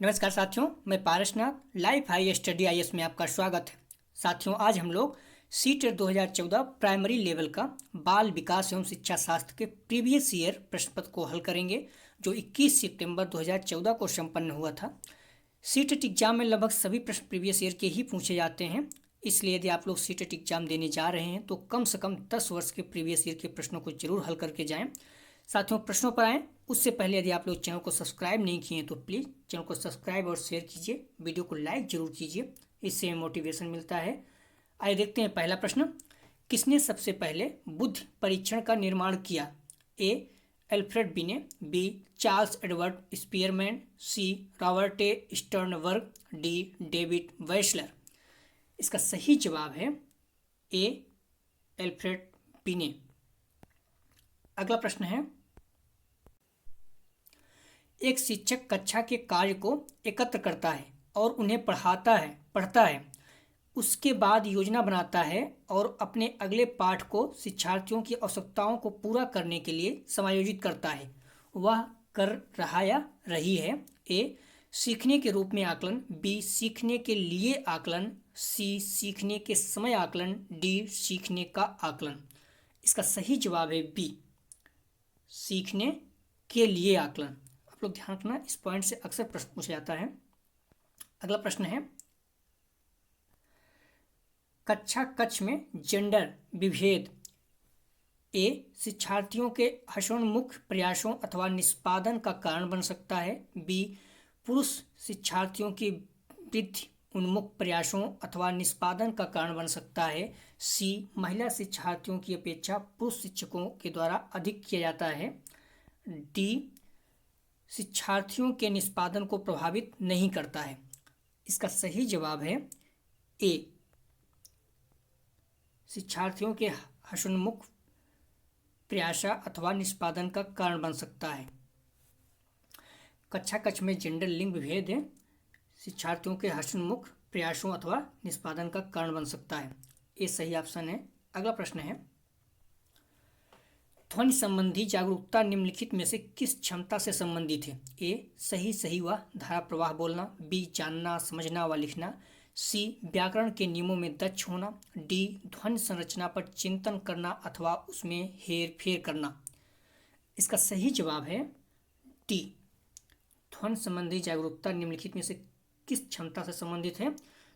नमस्कार साथियों, मैं Parasnath life high study IAS में आपका स्वागत है। साथियों, आज हम लोग सीट 2014 प्राइमरी लेवल का बाल विकास एवं शिक्षा शास्त्र के प्रीवियस ईयर प्रश्न पत्र को हल करेंगे, जो 21 सितंबर 2014 को संपन्न हुआ था। सीटेट एग्जाम में लगभग सभी प्रश्न प्रीवियस ईयर के ही पूछे जाते हैं, इसलिए यदि आप लोग सीटेट एग्जाम देने जा रहे हैं तो कम से कम 10 वर्ष के प्रीवियस ईयर के प्रश्नों को जरूर हल करके जाएं। साथियों, प्रश्नों पर आएँ उससे पहले यदि आप लोग चैनल को सब्सक्राइब नहीं किए तो प्लीज़ चैनल को सब्सक्राइब और शेयर कीजिए, वीडियो को लाइक जरूर कीजिए, इससे मोटिवेशन मिलता है। आइए देखते हैं पहला प्रश्न। किसने सबसे पहले बुद्धि परीक्षण का निर्माण किया? A. Alfred Binet, B. Charles Edward Spearman, C. Robert A. Sternberg, D. David Wechsler. इसका सही जवाब है ए. एल्फ्रेड बिने। अगला प्रश्न है, एक शिक्षक कक्षा के कार्य को एकत्र करता है और उन्हें पढ़ता है, उसके बाद योजना बनाता है और अपने अगले पाठ को शिक्षार्थियों की आवश्यकताओं को पूरा करने के लिए समायोजित करता है। वह कर रहा या रही है? ए. सीखने के रूप में आकलन, बी. सीखने के लिए आकलन, सी. सीखने के समय आकलन, डी. सीखने का आकलन। इसका सही जवाब है बी. सीखने के लिए आकलन। आप लोग ध्यान रखना, इस पॉइंट से अक्सर प्रश्न पूछा जाता है। अगला प्रश्न है, कक्षा कक्ष में जेंडर विभेद ए. शिक्षार्थियों के हर्षोन्मुख प्रयासों अथवा निष्पादन का कारण बन सकता है, बी. पुरुष शिक्षार्थियों की वृद्धि उन्मुख प्रयासों अथवा निष्पादन का कारण बन सकता है, सी. महिला शिक्षार्थियों की अपेक्षा पुरुष शिक्षकों के द्वारा अधिक किया जाता है, डी. शिक्षार्थियों के निष्पादन को प्रभावित नहीं करता है। इसका सही जवाब है ए. शिक्षार्थियों के हर्षोन्मुख प्रयास अथवा निष्पादन का कारण बन सकता है। कक्षा कक्ष में जेंडर लिंग विभेद है, शिक्षार्थियों के हर्षोन्मुख प्रयासों अथवा निष्पादन का कारण बन सकता है। ये सही ऑप्शन है। अगला प्रश्न है, ध्वनि संबंधी जागरूकता निम्नलिखित में से किस क्षमता से संबंधित है? ए. सही व धारा प्रवाह बोलना, बी. जानना समझना व लिखना, सी. व्याकरण के नियमों में दक्ष होना, डी. ध्वनि संरचना पर चिंतन करना अथवा उसमें हेर फेर करना। इसका सही जवाब है डी. ध्वनि संबंधी जागरूकता निम्नलिखित में से किस क्षमता से संबंधित है?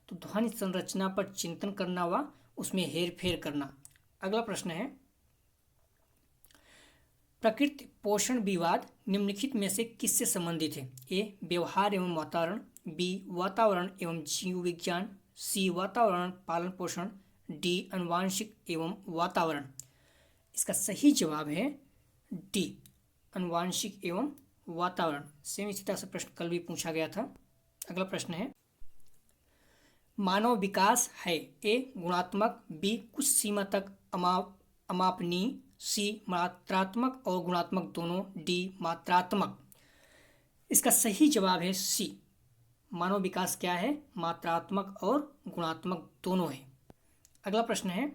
तो ध्वनि संरचना पर चिंतन करना व उसमें हेर फेर करना। अगला प्रश्न है, प्रकृति पोषण विवाद निम्नलिखित में से किससे संबंधित है? ए. व्यवहार एवं वातावरण, बी. वातावरण एवं जीव विज्ञान, सी. वातावरण पालन पोषण, डी. अनुवांशिक एवं वातावरण। इसका सही जवाब है डी. अनुवांशिक एवं वातावरण। सेम इसी तरह से प्रश्न कल भी पूछा गया था। अगला प्रश्न है, मानव विकास है ए. गुणात्मक, बी. कुछ सीमा तक अमापनीय, सी. मात्रात्मक और गुणात्मक दोनों, डी. मात्रात्मक। इसका सही जवाब है सी. मानव विकास क्या है? मात्रात्मक और गुणात्मक दोनों है। अगला प्रश्न है,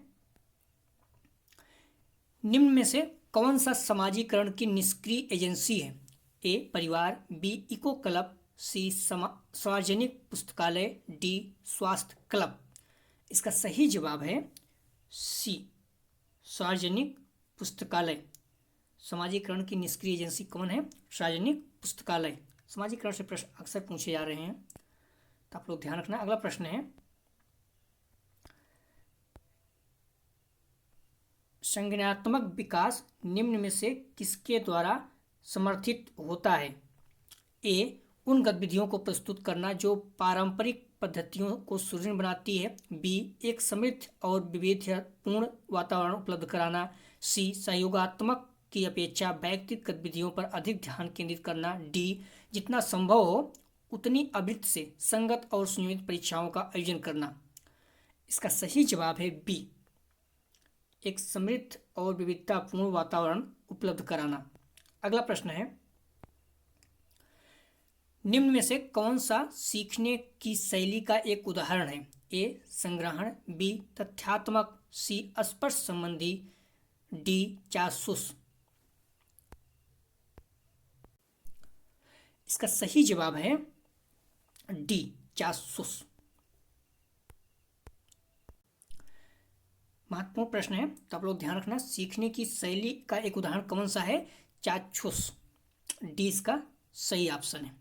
निम्न में से कौन सा समाजीकरण की निष्क्रिय एजेंसी है? ए. परिवार, बी. इको क्लब, सी. सार्वजनिक पुस्तकालय, डी. स्वास्थ्य क्लब। इसका सही जवाब है सी. सार्वजनिक पुस्तकालय। समाजीकरण की निष्क्रिय एजेंसी कौन है? सार्वजनिक पुस्तकालय। समाजीकरण से प्रश्न अक्सर पूछे जा रहे हैं, तो आप लोग ध्यान रखना। अगला प्रश्न है, संज्ञानात्मक विकास निम्न में से किसके द्वारा समर्थित होता है? ए. उन गतिविधियों को प्रस्तुत करना जो पारंपरिक पद्धतियों को सुदृढ़ बनाती है, बी. एक समृद्ध और विविधतापूर्ण वातावरण उपलब्ध कराना, सी. सहयोगात्मक की अपेक्षा व्यक्तिगत गतिविधियों पर अधिक ध्यान केंद्रित करना, डी. जितना संभव हो उतनी आवृत्ति से संगत और सुनियोजित परीक्षाओं का आयोजन करना। इसका सही जवाब है बी. एक समृद्ध और विविधतापूर्ण वातावरण उपलब्ध कराना। अगला प्रश्न है, निम्न में से कौन सा सीखने की शैली का एक उदाहरण है? ए. संग्रहण, बी. तथ्यात्मक, सी. स्पर्श संबंधी, डी. जासूस। इसका सही जवाब है डी जासूस। महत्वपूर्ण प्रश्न है, तो आप लोग ध्यान रखना। सीखने की शैली का एक उदाहरण कौन सा है? चाक्षुष। डी इसका सही ऑप्शन है।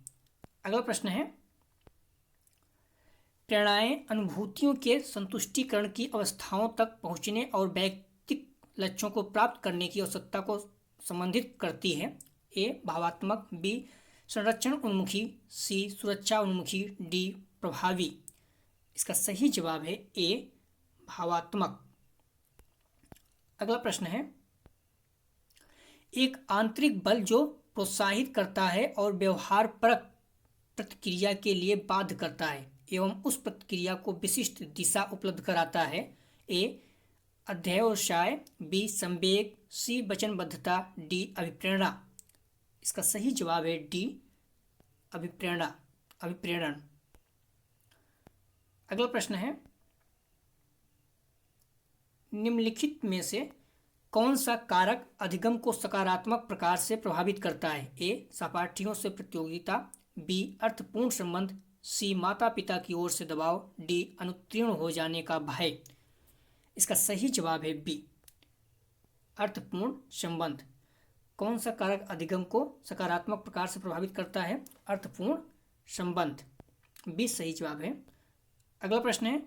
अगला प्रश्न है, प्रेरणाएं अनुभूतियों के संतुष्टिकरण की अवस्थाओं तक पहुंचने और वैयक्तिक लक्ष्यों को प्राप्त करने की आवश्यकता को संबंधित करती है। ए भावात्मक, बी संरक्षण उन्मुखी, सी सुरक्षा उन्मुखी, डी प्रभावी। इसका सही जवाब है ए भावात्मक। अगला प्रश्न है, एक आंतरिक बल जो प्रोत्साहित करता है और व्यवहार परक प्रतिक्रिया के लिए बाध्य करता है एवं उस प्रतिक्रिया को विशिष्ट दिशा उपलब्ध कराता है। ए अध्यवसाय, बी संवेग, सी वचनबद्धता, डी अभिप्रेरणा। इसका सही जवाब है डी अभिप्रेरण। अगला प्रश्न है, निम्नलिखित में से कौन सा कारक अधिगम को सकारात्मक प्रकार से प्रभावित करता है? ए सहपाठियों से प्रतियोगिता, बी अर्थपूर्ण संबंध, सी माता पिता की ओर से दबाव, डी अनुत्तीर्ण हो जाने का भय। इसका सही जवाब है बी अर्थपूर्ण संबंध। कौन सा कारक अधिगम को सकारात्मक प्रकार से प्रभावित करता है? अर्थपूर्ण संबंध, बी सही जवाब है। अगला प्रश्न है,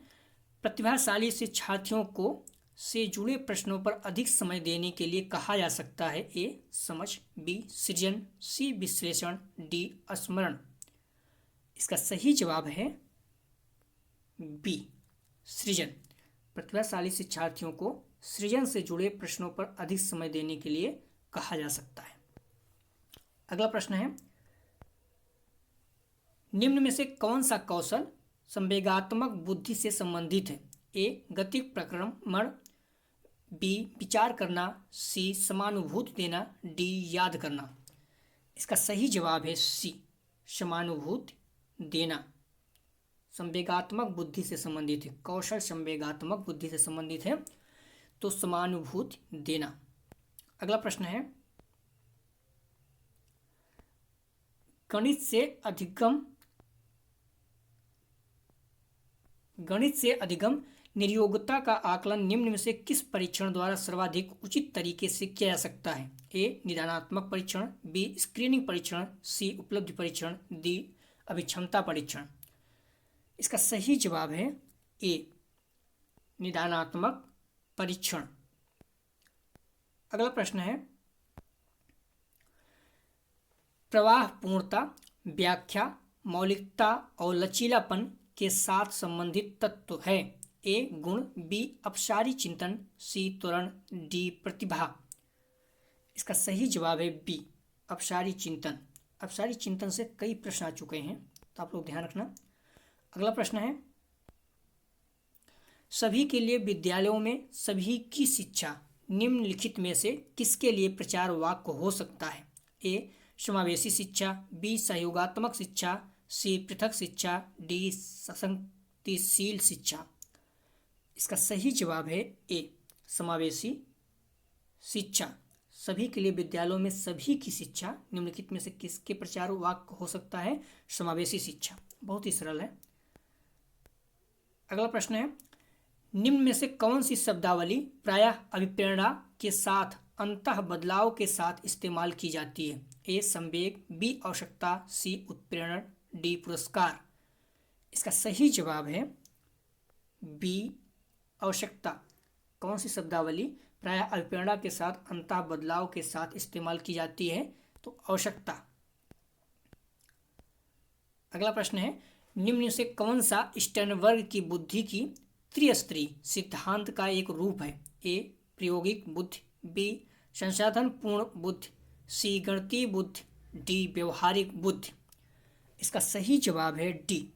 प्रतिभाशाली शिक्षार्थियों को से जुड़े प्रश्नों पर अधिक समय देने के लिए कहा जा सकता है। ए समझ, बी सृजन, सी विश्लेषण, डी स्मरण। इसका सही जवाब है बी सृजन। प्रतिभाशाली शिक्षार्थियों को सृजन से जुड़े प्रश्नों पर अधिक समय देने के लिए कहा जा सकता है। अगला प्रश्न है, निम्न में से कौन सा कौशल संवेगात्मक बुद्धि से संबंधित है? ए गतिक प्रक्रमण, बी विचार करना, सी समानुभूति देना, डी याद करना। इसका सही जवाब है सी समानुभूति देना। संवेगात्मक बुद्धि से संबंधित है, कौशल संवेगात्मक बुद्धि से संबंधित है, तो समानुभूति देना। अगला प्रश्न है, गणित से अधिगम निर्योग्यता का आकलन निम्न में से किस परीक्षण द्वारा सर्वाधिक उचित तरीके से किया जा सकता है? ए निदानात्मक परीक्षण, बी स्क्रीनिंग परीक्षण, सी उपलब्धि परीक्षण, डी अभिक्षमता परीक्षण। इसका सही जवाब है ए निदानात्मक परीक्षण। अगला प्रश्न है, प्रवाह पूर्णता, व्याख्या, मौलिकता और लचीलापन के साथ संबंधित तत्व है। ए गुण, बी अपसारी चिंतन, सी त्वरण, डी प्रतिभा। इसका सही जवाब है बी अपसारी चिंतन। अपसारी चिंतन से कई प्रश्न आ चुके हैं, तो आप लोग ध्यान रखना। अगला प्रश्न है, सभी के लिए विद्यालयों में सभी की शिक्षा निम्नलिखित में से किसके लिए प्रचार वाक्य हो सकता है? ए समावेशी शिक्षा, बी सहयोगात्मक शिक्षा, सी पृथक शिक्षा, डी सशक्तिशील शिक्षा। इसका सही जवाब है ए समावेशी शिक्षा। सभी के लिए विद्यालयों में सभी की शिक्षा निम्नलिखित में से किसके प्रचार वाक्य हो सकता है? समावेशी शिक्षा। बहुत ही सरल है। अगला प्रश्न है, निम्न में से कौन सी शब्दावली प्रायः अभिप्रेरणा के साथ अंतः बदलाव के साथ इस्तेमाल की जाती है? ए संवेग, बी आवश्यकता, सी उत्प्रेरण, डी पुरस्कार। इसका सही जवाब है बी आवश्यकता। कौन सी शब्दावली प्रायः अभिप्रेरणा के साथ अंतः बदलाव के साथ इस्तेमाल की जाती है? तो आवश्यकता। अगला प्रश्न है, निम्न से कौन सा स्टर्नबर्ग की बुद्धि की त्रिस्तरीय सिद्धांत का एक रूप है? ए प्रायोगिक बुद्धि, बी संसाधन पूर्ण बुद्धि, सी गणितीय बुद्धि, डी व्यवहारिक बुद्धि। इसका सही जवाब है डी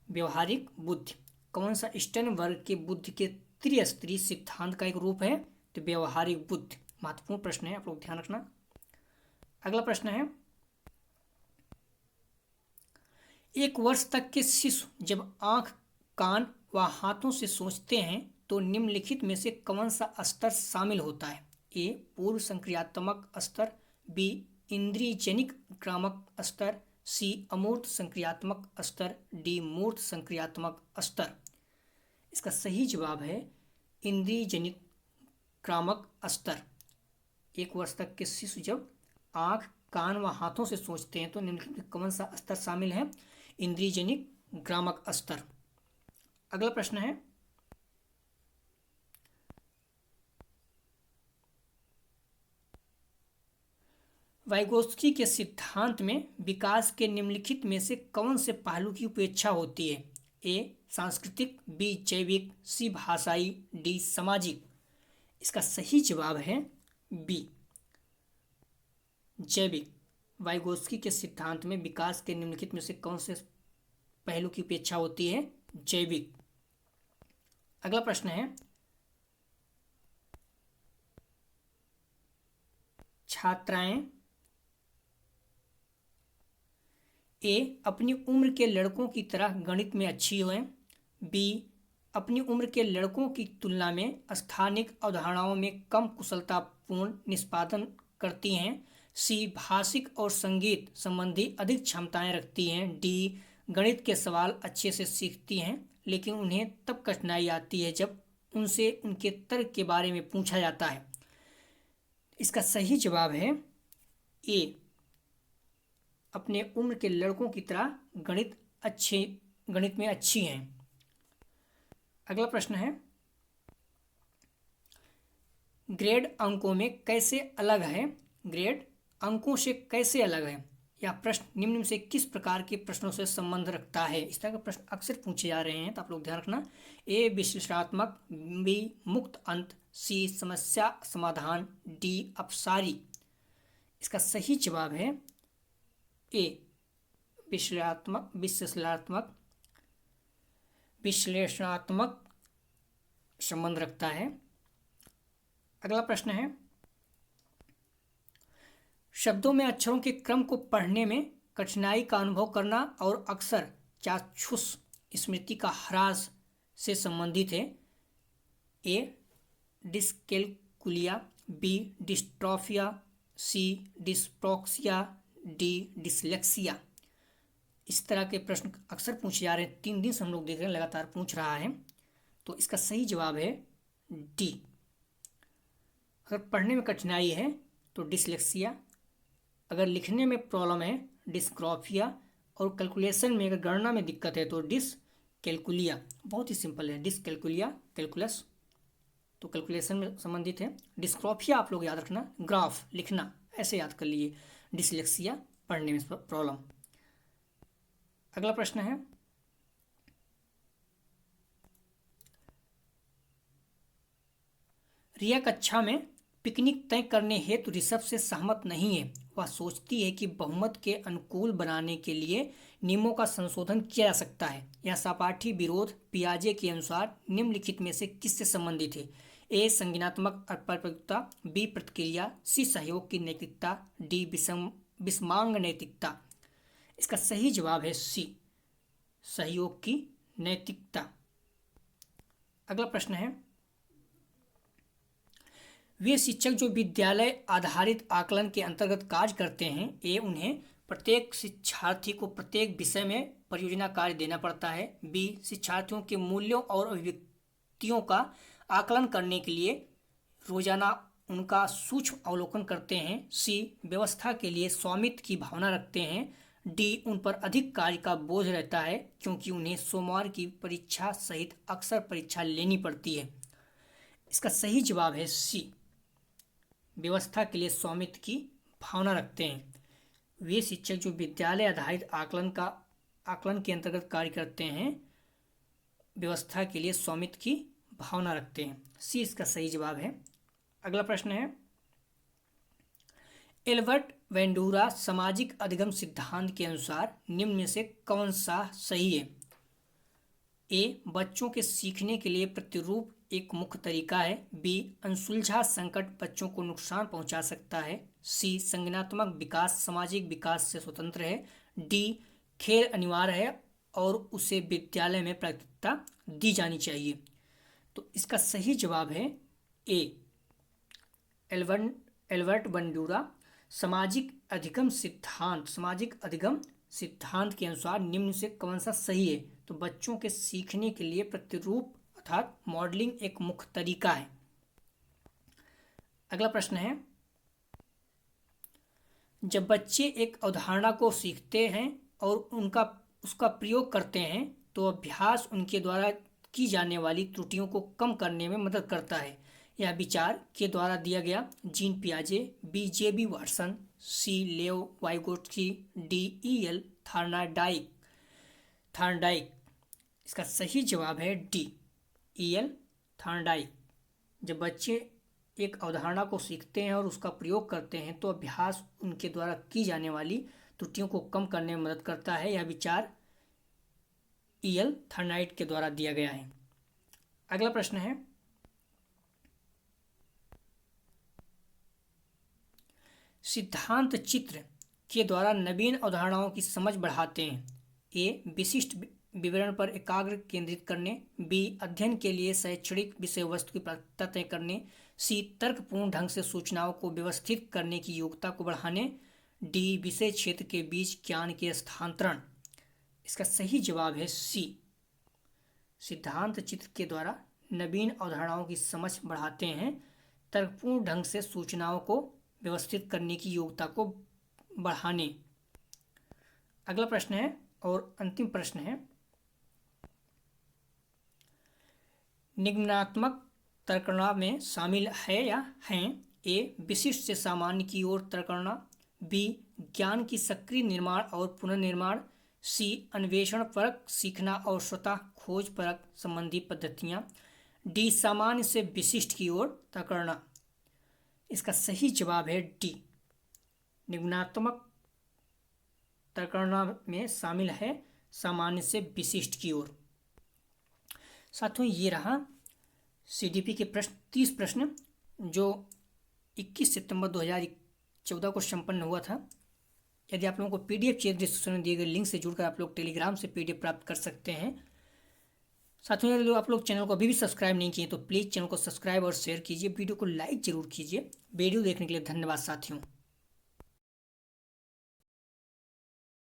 व्यवहारिक बुद्धि। कौन सा स्टर्नबर्ग के बुद्धि के त्रिस्तरीय सिद्धांत का एक रूप है? तो व्यवहारिक बुद्धि। महत्वपूर्ण प्रश्न है, आप लोग ध्यान रखना। अगला प्रश्न है, एक वर्ष तक के शिशु जब आंख, कान व हाथों से सोचते हैं तो निम्नलिखित में से कौन सा स्तर शामिल होता है? ए पूर्व संक्रियात्मक स्तर, बी इंद्रियजनिक क्रामक स्तर, सी अमूर्त संक्रियात्मक स्तर, डी मूर्त संक्रियात्मक स्तर। इसका सही जवाब है इंद्रिय जनित क्रामक स्तर। 1 वर्ष तक के शिशु जब आँख, कान व हाथों से सोचते हैं तो निम्नलिखित में कौन सा स्तर शामिल है? इंद्रिय जनित क्रामक स्तर। अगला प्रश्न है, वाइगोत्स्की के सिद्धांत में विकास के निम्नलिखित में से कौन से पहलू की उपेक्षा होती है? ए सांस्कृतिक, बी जैविक, सी भाषाई, डी सामाजिक। इसका सही जवाब है बी जैविक। वाइगोत्स्की के सिद्धांत में विकास के निम्नलिखित में से कौन से पहलू की उपेक्षा होती है? जैविक। अगला प्रश्न है, छात्राएं ए अपनी उम्र के लड़कों की तरह गणित में अच्छी हों, बी अपनी उम्र के लड़कों की तुलना में स्थानिक अवधारणाओं में कम कुशलतापूर्ण निष्पादन करती हैं, सी भाषिक और संगीत संबंधी अधिक क्षमताएं रखती हैं, डी गणित के सवाल अच्छे से सीखती हैं लेकिन उन्हें तब कठिनाई आती है जब उनसे उनके तर्क के बारे में पूछा जाता है। इसका सही जवाब है ए अपने उम्र के लड़कों की तरह गणित में अच्छी हैं। अगला प्रश्न है, ग्रेड अंकों में कैसे अलग है? ग्रेड अंकों से कैसे अलग है? यह प्रश्न निम्न में से किस प्रकार के प्रश्नों से संबंध रखता है? इस तरह के प्रश्न अक्सर पूछे जा रहे हैं तो आप लोग ध्यान रखना। ए विश्लेषणात्मक, बी मुक्त अंत, सी समस्या समाधान, डी अपसारी। इसका सही जवाब है ए विश्लेषणात्मक संबंध रखता है। अगला प्रश्न है, शब्दों में अक्षरों के क्रम को पढ़ने में कठिनाई का अनुभव करना और अक्सर चाक्षुष स्मृति का ह्रास से संबंधित है। ए डिस्कैल्कुलिया, बी डिस्ट्रॉफिया, सी डिस्प्रॉक्सिया, डी डिसलेक्सिया। इस तरह के प्रश्न अक्सर पूछे जा रहे हैं, 3 दिन से हम लोग देख रहे हैं लगातार पूछ रहा है। तो इसका सही जवाब है डी। अगर पढ़ने में कठिनाई है तो डिसलेक्सिया, अगर लिखने में प्रॉब्लम है डिस्ग्राफिया, और कैलकुलेशन में अगर गणना में दिक्कत है तो डिसकैल्कुलिया। बहुत ही सिंपल है, डिसकैल्कुलिया कैलकुलस तो कैलकुलेशन में संबंधित है। डिस्ग्राफिया आप लोग याद रखना, ग्राफ लिखना, ऐसे याद कर लीजिए। डिसलेक्सिया पढ़ने में प्रॉब्लम। अगला प्रश्न है, रिया कक्षा में पिकनिक तय करने हेतु ऋषभ से सहमत नहीं है। वह सोचती है कि बहुमत के अनुकूल बनाने के लिए नियमों का संशोधन किया जा सकता है। यह सहपाठी विरोध पियाजे के अनुसार निम्नलिखित में से किससे संबंधित है? ए संज्ञानात्मक अपरपक्वता, बी प्रतिक्रिया, सी सहयोग की नैतिकता, डी विषमांग नैतिकता। इसका सही जवाब है सी सहयोग की नैतिकता। अगला प्रश्न है, वे शिक्षक जो विद्यालय आधारित आकलन के अंतर्गत कार्य करते हैं, ए उन्हें प्रत्येक शिक्षार्थी को प्रत्येक विषय में परियोजना कार्य देना पड़ता है, बी शिक्षार्थियों के मूल्यों और अभिव्यक्तियों का आकलन करने के लिए रोजाना उनका सूक्ष्म अवलोकन करते हैं, सी व्यवस्था के लिए स्वामित्व की भावना रखते हैं, डी उन पर अधिक कार्य का बोझ रहता है क्योंकि उन्हें सोमवार की परीक्षा सहित अक्सर परीक्षा लेनी पड़ती है। इसका सही जवाब है सी व्यवस्था के लिए स्वामित्व की भावना रखते हैं। वे शिक्षक जो विद्यालय आधारित आकलन के अंतर्गत कार्य करते हैं, व्यवस्था के लिए स्वामित्व की भावना रखते हैं। सी इसका सही जवाब है। अगला प्रश्न है, एल्बर्ट वेंडूरा सामाजिक अधिगम सिद्धांत के अनुसार निम्न में से कौन सा सही है? ए बच्चों के सीखने के लिए प्रतिरूप एक मुख्य तरीका है, बी अनसुलझा संकट बच्चों को नुकसान पहुंचा सकता है, सी संज्ञानात्मक विकास सामाजिक विकास से स्वतंत्र है, डी खेल अनिवार्य है और उसे विद्यालय में प्राथमिकता दी जानी चाहिए। तो इसका सही जवाब है ए एल्बर्ट वेंडूरा सामाजिक अधिगम सिद्धांत के अनुसार निम्न से कौन सा सही है? तो बच्चों के सीखने के लिए प्रतिरूप अर्थात मॉडलिंग एक मुख्य तरीका है। अगला प्रश्न है, जब बच्चे एक अवधारणा को सीखते हैं और उसका प्रयोग करते हैं तो अभ्यास उनके द्वारा की जाने वाली त्रुटियों को कम करने में मदद करता है। यह विचार के द्वारा दिया गया। जीन पियाजे, बी जेबी वाटसन, सी लेओ वाइगोट्स्की, डी ई.एल. थार्नडाइक। इसका सही जवाब है डी, ई.एल. थार्नडाइक। जब बच्चे एक अवधारणा को सीखते हैं और उसका प्रयोग करते हैं तो अभ्यास उनके द्वारा की जाने वाली त्रुटियों को कम करने में मदद करता है। यह विचार ई.एल. थार्नडाइक के द्वारा दिया गया है। अगला प्रश्न है, सिद्धांत चित्र के द्वारा नवीन अवधारणाओं की समझ बढ़ाते हैं। ए, विशिष्ट विवरण पर एकाग्र केंद्रित करने, बी, अध्ययन के लिए शैक्षणिक विषय वस्तु की प्राथमिकता तय करने, सी, तर्कपूर्ण ढंग से सूचनाओं को व्यवस्थित करने की योग्यता को बढ़ाने, डी, विषय क्षेत्र के बीच ज्ञान के स्थानांतरण। इसका सही जवाब है सी, सिद्धांत चित्र के द्वारा नवीन अवधारणाओं की समझ बढ़ाते हैं, तर्कपूर्ण ढंग से सूचनाओं को व्यवस्थित करने की योग्यता को बढ़ाने। अगला प्रश्न है और अंतिम प्रश्न है, निम्नात्मक तर्कणा में शामिल है या हैं? ए, विशिष्ट से सामान्य की ओर तर्कणा, बी, ज्ञान की सक्रिय निर्माण और पुनर्निर्माण, सी, अन्वेषण परक सीखना और स्वतः खोज परक संबंधी पद्धतियां, डी, सामान्य से विशिष्ट की ओर तर्कणा। इसका सही जवाब है डी, निम्नात्मक तर्कणा में शामिल है सामान्य से विशिष्ट की ओर। साथियों, ये रहा सीडीपी के प्रश्न 30 प्रश्न जो 21 सितंबर 2014 को संपन्न हुआ था। यदि आप लोगों को पीडीएफ चाहिए, डिस्क्रिप्शन में दिए गए लिंक से जुड़कर आप लोग टेलीग्राम से पीडीएफ प्राप्त कर सकते हैं। साथियों, यदि आप लोग चैनल को अभी भी सब्सक्राइब नहीं किए तो प्लीज़ चैनल को सब्सक्राइब और शेयर कीजिए। वीडियो को लाइक जरूर कीजिए। वीडियो देखने के लिए धन्यवाद साथियों।